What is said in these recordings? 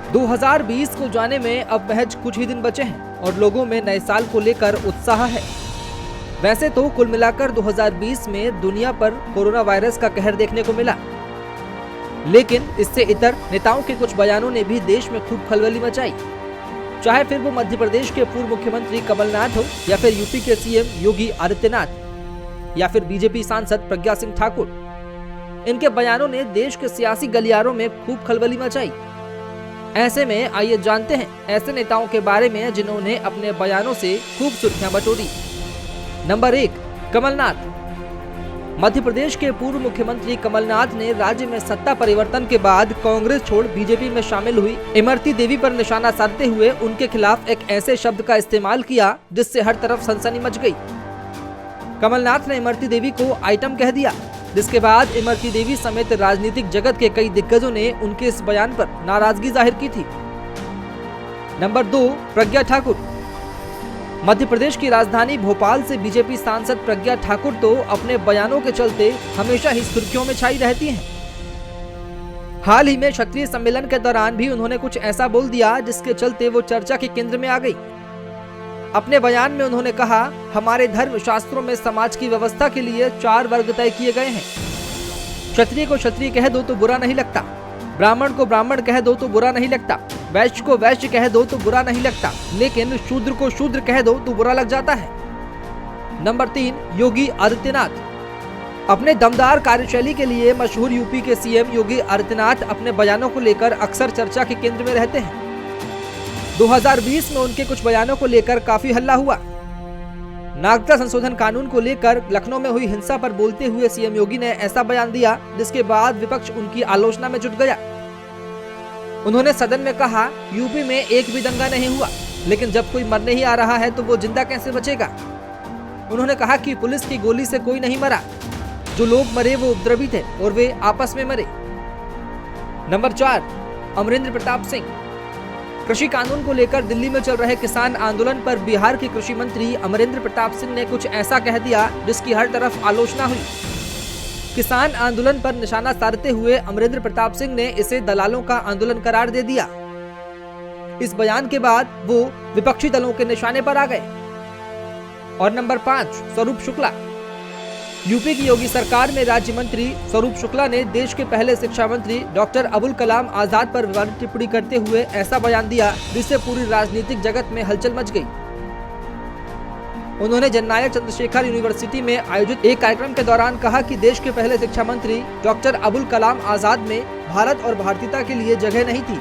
2020 को जाने में अब महज कुछ ही दिन बचे हैं और लोगों में नए साल को लेकर उत्साह है। वैसे तो कुल मिलाकर 2020 में दुनिया पर कोरोना वायरस का कहर देखने को मिला, लेकिन इससे इतर नेताओं के कुछ बयानों ने भी देश में खूब खलबली मचाई। चाहे फिर वो मध्य प्रदेश के पूर्व मुख्यमंत्री कमलनाथ हो या फिर यूपी के सीएम योगी आदित्यनाथ या फिर बीजेपी सांसद प्रज्ञा सिंह ठाकुर, इनके बयानों ने देश के सियासी गलियारों में खूब खलबली मचाई। ऐसे में आइए जानते हैं ऐसे नेताओं के बारे में जिन्होंने अपने बयानों से खूब सुर्खियां बटोरी। नंबर 1, कमलनाथ। मध्य प्रदेश के पूर्व मुख्यमंत्री कमलनाथ ने राज्य में सत्ता परिवर्तन के बाद कांग्रेस छोड़ बीजेपी में शामिल हुई इमरती देवी पर निशाना साधते हुए उनके खिलाफ एक ऐसे शब्द का इस्तेमाल किया जिससे हर तरफ सनसनी मच गई। कमलनाथ ने इमरती देवी को आइटम कह दिया, जिसके बाद इमरती देवी समेत राजनीतिक जगत के कई दिग्गजों ने उनके इस बयान पर नाराजगी जाहिर की थी। नंबर 2, प्रज्ञा ठाकुर। मध्य प्रदेश की राजधानी भोपाल से बीजेपी सांसद प्रज्ञा ठाकुर तो अपने बयानों के चलते हमेशा ही सुर्खियों में छाई रहती हैं। हाल ही में क्षत्रिय सम्मेलन के दौरान भी उन्होंने कुछ ऐसा बोल दिया जिसके चलते वो चर्चा के केंद्र में आ गई। अपने बयान में उन्होंने कहा, हमारे धर्म शास्त्रों में समाज की व्यवस्था के लिए 4 वर्ग तय किए गए हैं। क्षत्रिय को क्षत्रिय कह दो तो बुरा नहीं लगता, ब्राह्मण को ब्राह्मण कह दो तो बुरा नहीं लगता, वैश्य को वैश्य कह दो तो बुरा नहीं लगता, लेकिन शूद्र को शूद्र कह दो तो बुरा लग जाता है। नंबर 3, योगी आदित्यनाथ। अपने दमदार कार्यशैली के लिए मशहूर यूपी के सीएम योगी आदित्यनाथ अपने बयानों को लेकर अक्सर चर्चा के केंद्र में रहते हैं। 2020 में उनके कुछ बयानों को लेकर काफी हल्ला हुआ। नागरिकता संशोधन कानून को लेकर लखनऊ में हुई हिंसा पर बोलते हुए सीएम योगी ने ऐसा बयान दिया जिसके बाद विपक्ष उनकी आलोचना में जुट गया। उन्होंने सदन में कहा, यूपी में एक भी दंगा नहीं हुआ, लेकिन जब कोई मरने ही आ रहा है तो वो जिंदा कैसे बचेगा। उन्होंने कहा कि पुलिस की गोली से कोई नहीं मरा, जो लोग मरे वो उपद्रवी थे और वे आपस में मरे। नंबर 4, अमरेंद्र प्रताप सिंह। कृषि कानून को लेकर दिल्ली में चल रहे किसान आंदोलन पर बिहार के कृषि मंत्री अमरेंद्र प्रताप सिंह ने कुछ ऐसा कह दिया जिसकी हर तरफ आलोचना हुई। किसान आंदोलन पर निशाना साधते हुए अमरेंद्र प्रताप सिंह ने इसे दलालों का आंदोलन करार दे दिया। इस बयान के बाद वो विपक्षी दलों के निशाने पर आ गए। और नंबर 5, स्वरूप शुक्ला। यूपी की योगी सरकार में राज्य मंत्री स्वरूप शुक्ला ने देश के पहले शिक्षा मंत्री डॉक्टर अबुल कलाम आजाद पर विवादित टिप्पणी करते हुए ऐसा बयान दिया जिससे पूरी राजनीतिक जगत में हलचल मच गई। उन्होंने जननायक चंद्रशेखर यूनिवर्सिटी में आयोजित एक कार्यक्रम के दौरान कहा कि देश के पहले शिक्षा मंत्री डॉक्टर अबुल कलाम आजाद में भारत और भारतीयता के लिए जगह नहीं थी।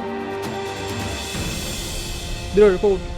Bureau report.